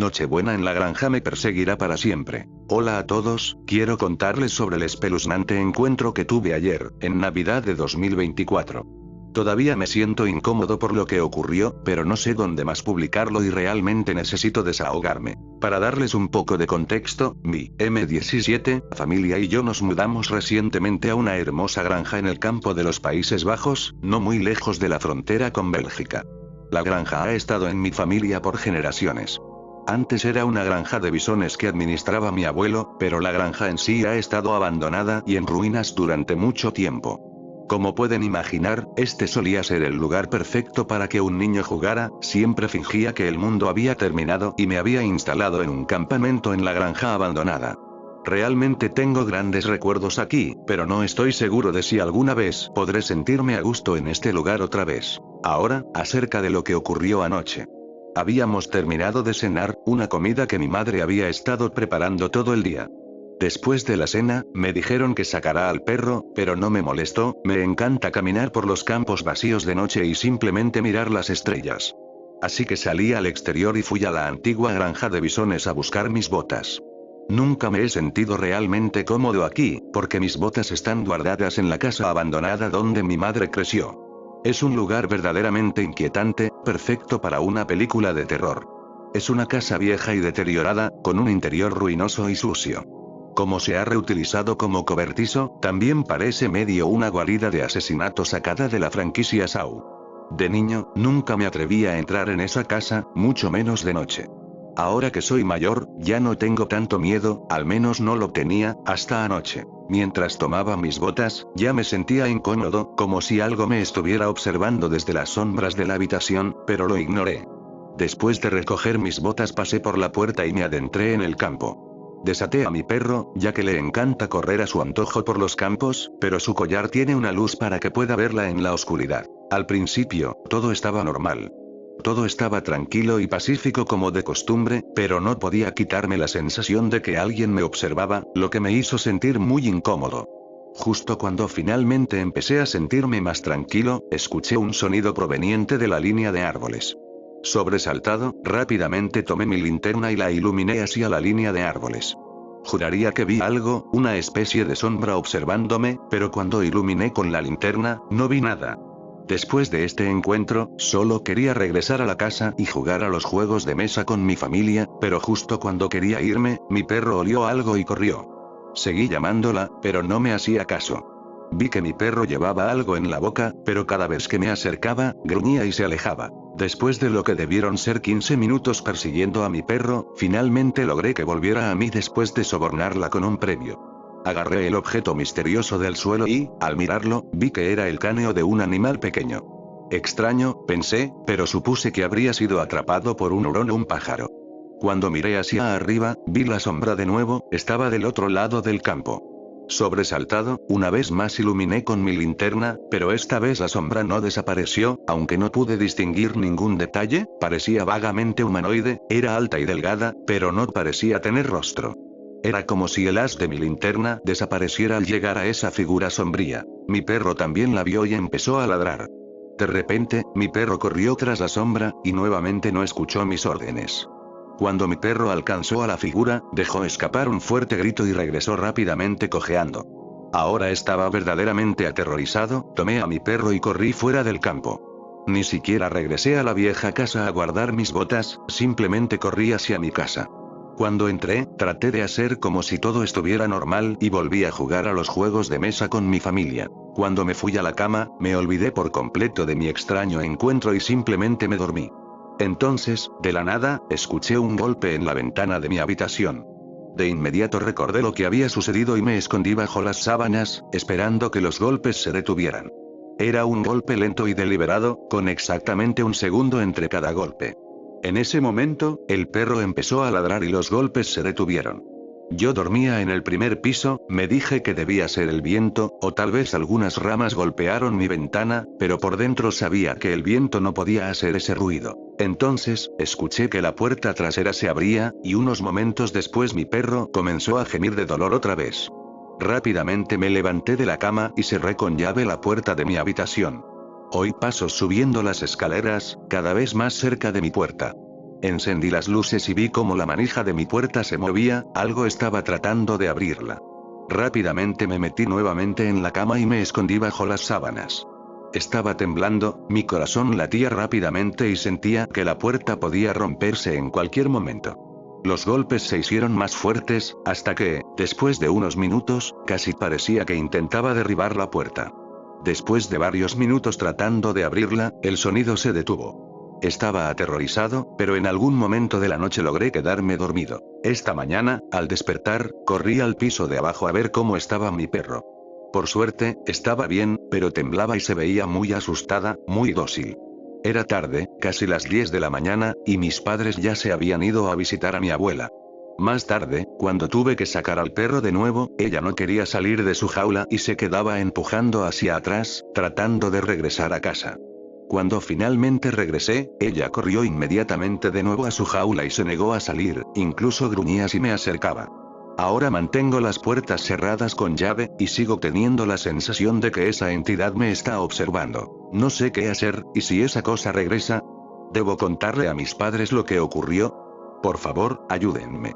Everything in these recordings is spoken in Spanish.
Nochebuena en la granja me perseguirá para siempre. Hola a todos, quiero contarles sobre el espeluznante encuentro que tuve ayer, en Navidad de 2024. Todavía me siento incómodo por lo que ocurrió, pero no sé dónde más publicarlo y realmente necesito desahogarme. Para darles un poco de contexto, mi M17 familia y yo nos mudamos recientemente a una hermosa granja en el campo de los Países Bajos, no muy lejos de la frontera con Bélgica. La granja ha estado en mi familia por generaciones. Antes era una granja de bisones que administraba mi abuelo, pero la granja en sí ha estado abandonada y en ruinas durante mucho tiempo. Como pueden imaginar, este solía ser el lugar perfecto para que un niño jugara, siempre fingía que el mundo había terminado y me había instalado en un campamento en la granja abandonada. Realmente tengo grandes recuerdos aquí, pero no estoy seguro de si alguna vez podré sentirme a gusto en este lugar otra vez. Ahora, acerca de lo que ocurrió anoche. Habíamos terminado de cenar, una comida que mi madre había estado preparando todo el día. Después de la cena, me dijeron que sacara al perro, pero no me molestó, me encanta caminar por los campos vacíos de noche y simplemente mirar las estrellas. Así que salí al exterior y fui a la antigua granja de bisones a buscar mis botas. Nunca me he sentido realmente cómodo aquí, porque mis botas están guardadas en la casa abandonada donde mi madre creció. Es un lugar verdaderamente inquietante, perfecto para una película de terror. Es una casa vieja y deteriorada, con un interior ruinoso y sucio. Como se ha reutilizado como cobertizo, también parece medio una guarida de asesinato sacada de la franquicia Saw. De niño, nunca me atreví a entrar en esa casa, mucho menos de noche. Ahora que soy mayor, ya no tengo tanto miedo, al menos no lo tenía, hasta anoche. Mientras tomaba mis botas, ya me sentía incómodo, como si algo me estuviera observando desde las sombras de la habitación, pero lo ignoré. Después de recoger mis botas pasé por la puerta y me adentré en el campo. Desaté a mi perro, ya que le encanta correr a su antojo por los campos, pero su collar tiene una luz para que pueda verla en la oscuridad. Al principio, todo estaba normal. Todo estaba tranquilo y pacífico como de costumbre, pero no podía quitarme la sensación de que alguien me observaba, lo que me hizo sentir muy incómodo. Justo cuando finalmente empecé a sentirme más tranquilo, escuché un sonido proveniente de la línea de árboles. Sobresaltado, rápidamente tomé mi linterna y la iluminé hacia la línea de árboles. Juraría que vi algo, una especie de sombra observándome, pero cuando iluminé con la linterna, no vi nada. Después de este encuentro, solo quería regresar a la casa y jugar a los juegos de mesa con mi familia, pero justo cuando quería irme, mi perro olió algo y corrió. Seguí llamándola, pero no me hacía caso. Vi que mi perro llevaba algo en la boca, pero cada vez que me acercaba, gruñía y se alejaba. Después de lo que debieron ser 15 minutos persiguiendo a mi perro, finalmente logré que volviera a mí después de sobornarla con un premio. Agarré el objeto misterioso del suelo y, al mirarlo, vi que era el cráneo de un animal pequeño. Extraño, pensé, pero supuse que habría sido atrapado por un hurón o un pájaro. Cuando miré hacia arriba, vi la sombra de nuevo, estaba del otro lado del campo. Sobresaltado, una vez más iluminé con mi linterna, pero esta vez la sombra no desapareció, aunque no pude distinguir ningún detalle, parecía vagamente humanoide, era alta y delgada, pero no parecía tener rostro. Era como si el haz de mi linterna desapareciera al llegar a esa figura sombría. Mi perro también la vio y empezó a ladrar. De repente, mi perro corrió tras la sombra, y nuevamente no escuchó mis órdenes. Cuando mi perro alcanzó a la figura, dejó escapar un fuerte grito y regresó rápidamente cojeando. Ahora estaba verdaderamente aterrorizado, tomé a mi perro y corrí fuera del campo. Ni siquiera regresé a la vieja casa a guardar mis botas, simplemente corrí hacia mi casa. Cuando entré, traté de hacer como si todo estuviera normal y volví a jugar a los juegos de mesa con mi familia. Cuando me fui a la cama, me olvidé por completo de mi extraño encuentro y simplemente me dormí. Entonces, de la nada, escuché un golpe en la ventana de mi habitación. De inmediato recordé lo que había sucedido y me escondí bajo las sábanas, esperando que los golpes se detuvieran. Era un golpe lento y deliberado, con exactamente un segundo entre cada golpe. En ese momento, el perro empezó a ladrar y los golpes se detuvieron. Yo dormía en el primer piso, me dije que debía ser el viento, o tal vez algunas ramas golpearon mi ventana, pero por dentro sabía que el viento no podía hacer ese ruido. Entonces, escuché que la puerta trasera se abría, y unos momentos después mi perro comenzó a gemir de dolor otra vez. Rápidamente me levanté de la cama y cerré con llave la puerta de mi habitación. Oí pasos subiendo las escaleras, cada vez más cerca de mi puerta. Encendí las luces y vi cómo la manija de mi puerta se movía, algo estaba tratando de abrirla. Rápidamente me metí nuevamente en la cama y me escondí bajo las sábanas. Estaba temblando, mi corazón latía rápidamente y sentía que la puerta podía romperse en cualquier momento. Los golpes se hicieron más fuertes, hasta que, después de unos minutos, casi parecía que intentaba derribar la puerta. Después de varios minutos tratando de abrirla, el sonido se detuvo. Estaba aterrorizado, pero en algún momento de la noche logré quedarme dormido. Esta mañana, al despertar, corrí al piso de abajo a ver cómo estaba mi perro. Por suerte, estaba bien, pero temblaba y se veía muy asustada, muy dócil. Era tarde, casi las 10 de la mañana, y mis padres ya se habían ido a visitar a mi abuela. Más tarde, cuando tuve que sacar al perro de nuevo, ella no quería salir de su jaula y se quedaba empujando hacia atrás, tratando de regresar a casa. Cuando finalmente regresé, ella corrió inmediatamente de nuevo a su jaula y se negó a salir, incluso gruñía si me acercaba. Ahora mantengo las puertas cerradas con llave, y sigo teniendo la sensación de que esa entidad me está observando. No sé qué hacer, y si esa cosa regresa, ¿debo contarle a mis padres lo que ocurrió? Por favor, ayúdenme.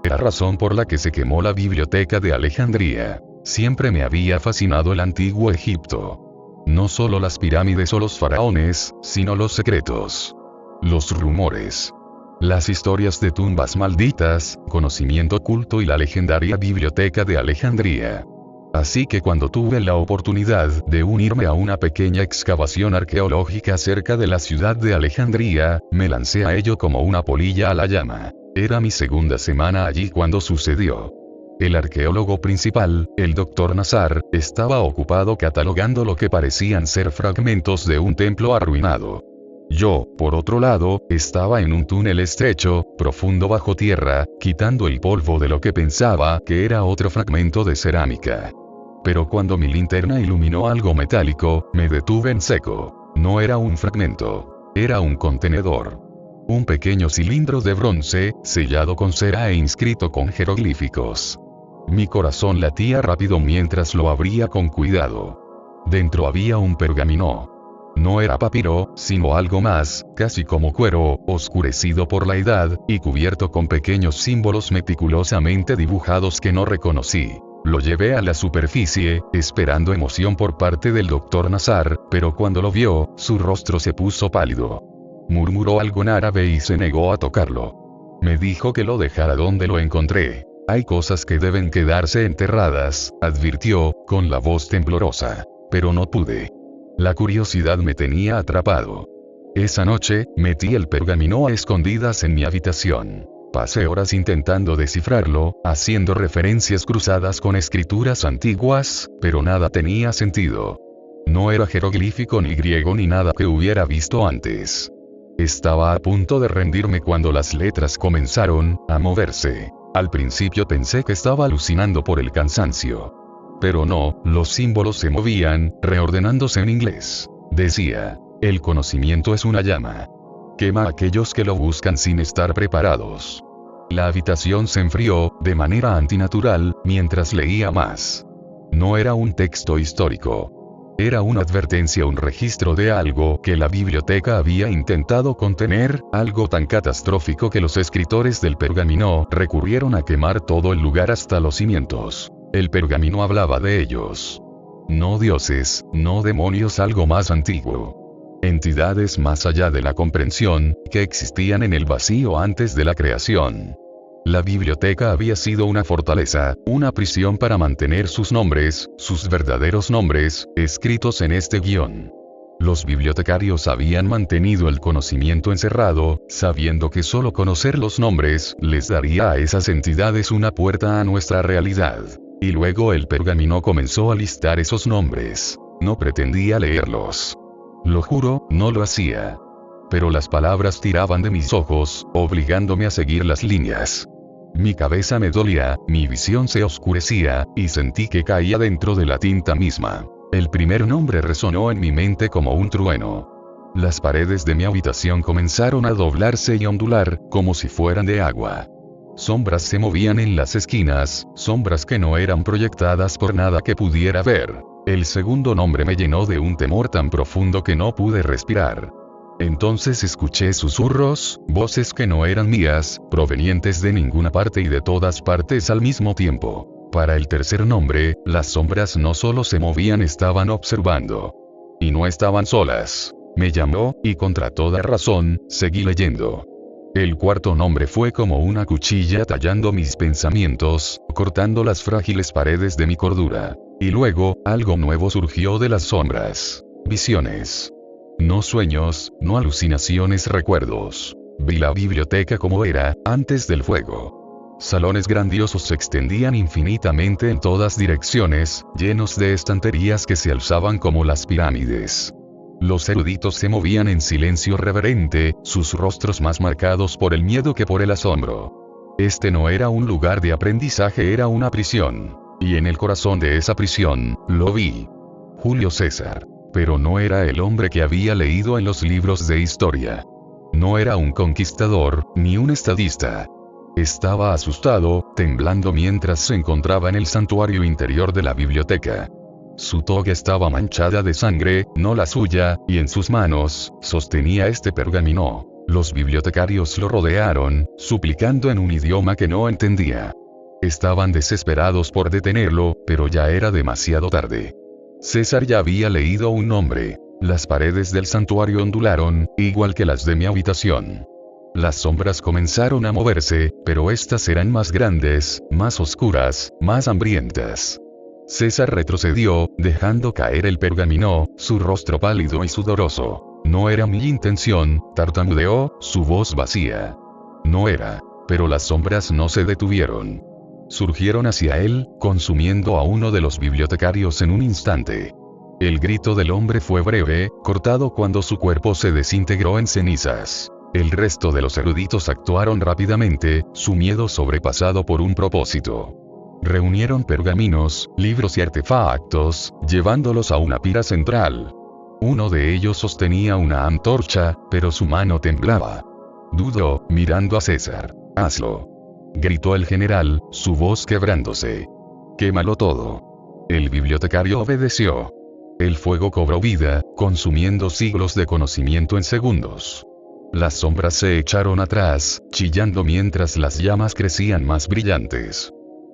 La razón por la que se quemó la biblioteca de Alejandría. Siempre me había fascinado el antiguo Egipto. No solo las pirámides o los faraones, sino los secretos. Los rumores. Las historias de tumbas malditas, conocimiento oculto y la legendaria biblioteca de Alejandría. Así que cuando tuve la oportunidad de unirme a una pequeña excavación arqueológica cerca de la ciudad de Alejandría, me lancé a ello como una polilla a la llama. Era mi segunda semana allí cuando sucedió. El arqueólogo principal, el Dr. Nazar, estaba ocupado catalogando lo que parecían ser fragmentos de un templo arruinado. Yo, por otro lado, estaba en un túnel estrecho, profundo bajo tierra, quitando el polvo de lo que pensaba que era otro fragmento de cerámica. Pero cuando mi linterna iluminó algo metálico, me detuve en seco. No era un fragmento. Era un contenedor. Un pequeño cilindro de bronce, sellado con cera e inscrito con jeroglíficos. Mi corazón latía rápido mientras lo abría con cuidado. Dentro había un pergamino. No era papiro, sino algo más, casi como cuero, oscurecido por la edad, y cubierto con pequeños símbolos meticulosamente dibujados que no reconocí. Lo llevé a la superficie, esperando emoción por parte del Dr. Nazar, pero cuando lo vio, su rostro se puso pálido. Murmuró algo en árabe y se negó a tocarlo. Me dijo que lo dejara donde lo encontré. Hay cosas que deben quedarse enterradas, advirtió, con la voz temblorosa. Pero no pude. La curiosidad me tenía atrapado. Esa noche, metí el pergamino a escondidas en mi habitación. Pasé horas intentando descifrarlo, haciendo referencias cruzadas con escrituras antiguas, pero nada tenía sentido. No era jeroglífico ni griego ni nada que hubiera visto antes. Estaba a punto de rendirme cuando las letras comenzaron a moverse. Al principio pensé que estaba alucinando por el cansancio. Pero no, los símbolos se movían, reordenándose en inglés. Decía, el conocimiento es una llama. Quema a aquellos que lo buscan sin estar preparados. La habitación se enfrió, de manera antinatural, mientras leía más. No era un texto histórico. Era una advertencia, un registro de algo que la biblioteca había intentado contener, algo tan catastrófico que los escritores del pergamino recurrieron a quemar todo el lugar hasta los cimientos. El pergamino hablaba de ellos. No dioses, no demonios, algo más antiguo. Entidades más allá de la comprensión, que existían en el vacío antes de la creación. La biblioteca había sido una fortaleza, una prisión para mantener sus nombres, sus verdaderos nombres, escritos en este guión. Los bibliotecarios habían mantenido el conocimiento encerrado, sabiendo que solo conocer los nombres les daría a esas entidades una puerta a nuestra realidad. Y luego el pergamino comenzó a listar esos nombres. No pretendía leerlos. Lo juro, no lo hacía. Pero las palabras tiraban de mis ojos, obligándome a seguir las líneas. Mi cabeza me dolía, mi visión se oscurecía, y sentí que caía dentro de la tinta misma. El primer nombre resonó en mi mente como un trueno. Las paredes de mi habitación comenzaron a doblarse y ondular, como si fueran de agua. Sombras se movían en las esquinas, sombras que no eran proyectadas por nada que pudiera ver. El segundo nombre me llenó de un temor tan profundo que no pude respirar. Entonces escuché susurros, voces que no eran mías, provenientes de ninguna parte y de todas partes al mismo tiempo. Para el tercer nombre, las sombras no solo se movían, estaban observando. Y no estaban solas. Me llamó, y contra toda razón, seguí leyendo. El cuarto nombre fue como una cuchilla tallando mis pensamientos, cortando las frágiles paredes de mi cordura. Y luego, algo nuevo surgió de las sombras. Visiones. No sueños, no alucinaciones, recuerdos. Vi la biblioteca como era, antes del fuego. Salones grandiosos se extendían infinitamente en todas direcciones, llenos de estanterías que se alzaban como las pirámides. Los eruditos se movían en silencio reverente, sus rostros más marcados por el miedo que por el asombro. Este no era un lugar de aprendizaje, era una prisión. Y en el corazón de esa prisión, lo vi. Julio César. Pero no era el hombre que había leído en los libros de historia. No era un conquistador, ni un estadista. Estaba asustado, temblando mientras se encontraba en el santuario interior de la biblioteca. Su toga estaba manchada de sangre, no la suya, y en sus manos, sostenía este pergamino. Los bibliotecarios lo rodearon, suplicando en un idioma que no entendía. Estaban desesperados por detenerlo, pero ya era demasiado tarde. César ya había leído un nombre. Las paredes del santuario ondularon, igual que las de mi habitación. Las sombras comenzaron a moverse, pero estas eran más grandes, más oscuras, más hambrientas. César retrocedió, dejando caer el pergamino, su rostro pálido y sudoroso. No era mi intención, tartamudeó, su voz vacía. No era. Pero las sombras no se detuvieron. Surgieron hacia él, consumiendo a uno de los bibliotecarios en un instante. El grito del hombre fue breve, cortado cuando su cuerpo se desintegró en cenizas. El resto de los eruditos actuaron rápidamente, su miedo sobrepasado por un propósito. Reunieron pergaminos, libros y artefactos, llevándolos a una pira central. Uno de ellos sostenía una antorcha, pero su mano temblaba. Dudó, mirando a César. «Hazlo», gritó el general, su voz quebrándose. «Quémalo todo». El bibliotecario obedeció. El fuego cobró vida, consumiendo siglos de conocimiento en segundos. Las sombras se echaron atrás, chillando mientras las llamas crecían más brillantes.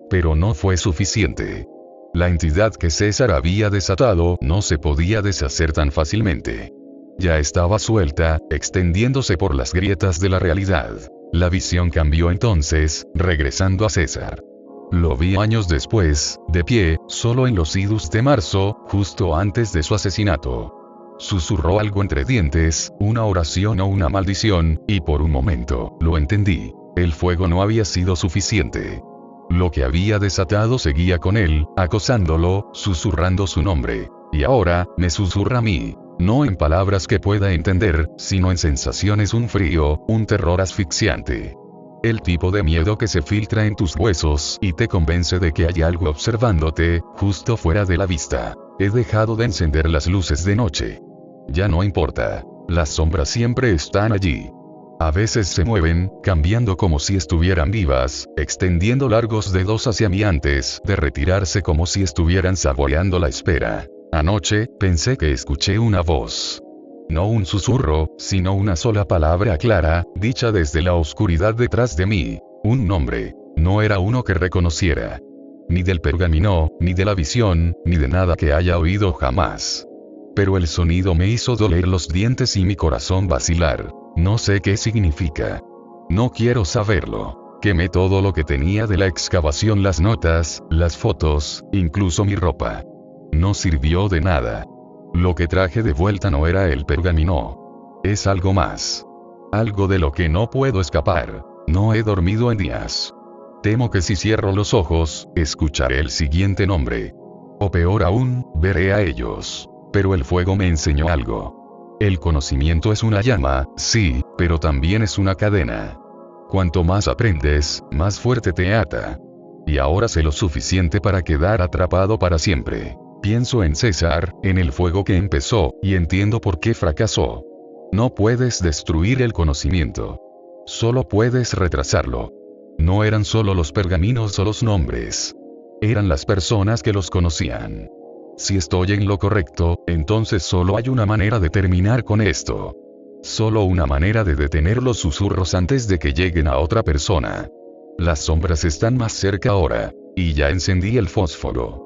Pero no fue suficiente. La entidad que César había desatado no se podía deshacer tan fácilmente. Ya estaba suelta, extendiéndose por las grietas de la realidad. La visión cambió entonces, regresando a César. Lo vi años después, de pie, solo en los idus de marzo, justo antes de su asesinato. Susurró algo entre dientes, una oración o una maldición, y por un momento, lo entendí. El fuego no había sido suficiente. Lo que había desatado seguía con él, acosándolo, susurrando su nombre. Y ahora, me susurra a mí. No en palabras que pueda entender, sino en sensaciones, un frío, un terror asfixiante. El tipo de miedo que se filtra en tus huesos y te convence de que hay algo observándote, justo fuera de la vista. He dejado de encender las luces de noche. Ya no importa. Las sombras siempre están allí. A veces se mueven, cambiando como si estuvieran vivas, extendiendo largos dedos hacia mí antes de retirarse como si estuvieran saboreando la espera. Anoche, pensé que escuché una voz. No un susurro, sino una sola palabra clara, dicha desde la oscuridad detrás de mí. Un nombre. No era uno que reconociera. Ni del pergamino, ni de la visión, ni de nada que haya oído jamás. Pero el sonido me hizo doler los dientes y mi corazón vacilar. No sé qué significa. No quiero saberlo. Quemé todo lo que tenía de la excavación, las notas, las fotos, incluso mi ropa. No sirvió de nada. Lo que traje de vuelta no era el pergamino. Es algo más. Algo de lo que no puedo escapar. No he dormido en días. Temo que si cierro los ojos, escucharé el siguiente nombre. O peor aún, veré a ellos. Pero el fuego me enseñó algo. El conocimiento es una llama, sí, pero también es una cadena. Cuanto más aprendes, más fuerte te ata. Y ahora sé lo suficiente para quedar atrapado para siempre. Pienso en César, en el fuego que empezó, y entiendo por qué fracasó. No puedes destruir el conocimiento. Solo puedes retrasarlo. No eran solo los pergaminos o los nombres. Eran las personas que los conocían. Si estoy en lo correcto, entonces solo hay una manera de terminar con esto. Solo una manera de detener los susurros antes de que lleguen a otra persona. Las sombras están más cerca ahora. Y ya encendí el fósforo.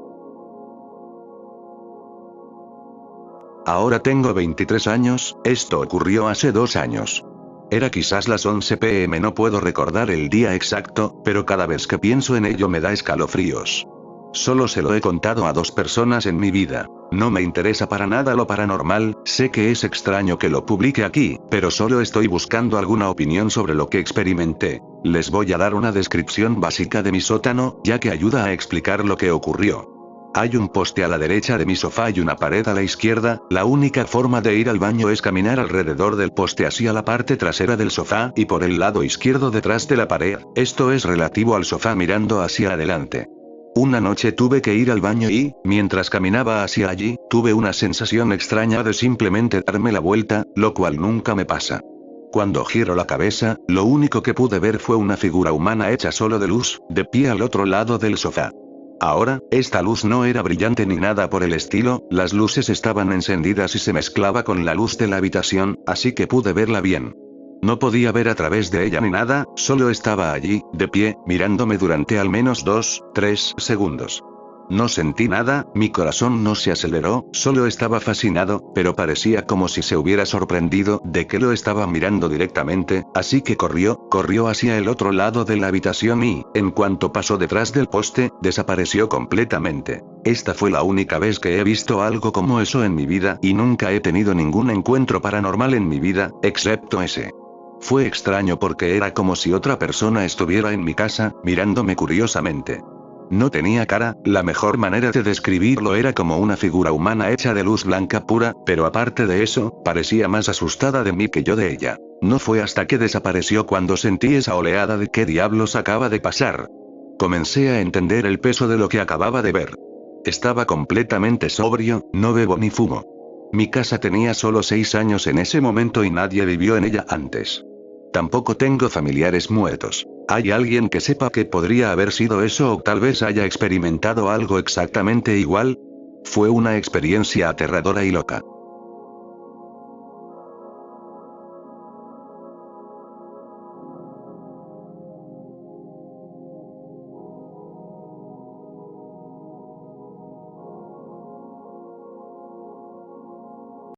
Ahora tengo 23 años, esto ocurrió hace 2 años. Era quizás las 11 p.m. No puedo recordar el día exacto, pero cada vez que pienso en ello me da escalofríos. Solo se lo he contado a 2 personas en mi vida. No me interesa para nada lo paranormal, sé que es extraño que lo publique aquí, pero solo estoy buscando alguna opinión sobre lo que experimenté. Les voy a dar una descripción básica de mi sótano, ya que ayuda a explicar lo que ocurrió. Hay un poste a la derecha de mi sofá y una pared a la izquierda. La única forma de ir al baño es caminar alrededor del poste hacia la parte trasera del sofá y por el lado izquierdo detrás de la pared. Esto es relativo al sofá mirando hacia adelante. Una noche tuve que ir al baño y, mientras caminaba hacia allí, tuve una sensación extraña de simplemente darme la vuelta, lo cual nunca me pasa. Cuando giro la cabeza, lo único que pude ver fue una figura humana hecha solo de luz, de pie al otro lado del sofá. Ahora, esta luz no era brillante ni nada por el estilo, las luces estaban encendidas y se mezclaba con la luz de la habitación, así que pude verla bien. No podía ver a través de ella ni nada, solo estaba allí, de pie, mirándome durante al menos 2, 3 segundos. No sentí nada, mi corazón no se aceleró, solo estaba fascinado, pero parecía como si se hubiera sorprendido de que lo estaba mirando directamente, así que corrió hacia el otro lado de la habitación y, en cuanto pasó detrás del poste, desapareció completamente. Esta fue la única vez que he visto algo como eso en mi vida y nunca he tenido ningún encuentro paranormal en mi vida, excepto ese. Fue extraño porque era como si otra persona estuviera en mi casa, mirándome curiosamente. No tenía cara, la mejor manera de describirlo era como una figura humana hecha de luz blanca pura, pero aparte de eso, parecía más asustada de mí que yo de ella. No fue hasta que desapareció cuando sentí esa oleada de qué diablos acaba de pasar. Comencé a entender el peso de lo que acababa de ver. Estaba completamente sobrio, no bebo ni fumo. Mi casa tenía solo 6 años en ese momento y nadie vivió en ella antes. Tampoco tengo familiares muertos. ¿Hay alguien que sepa que podría haber sido eso o tal vez haya experimentado algo exactamente igual? Fue una experiencia aterradora y loca.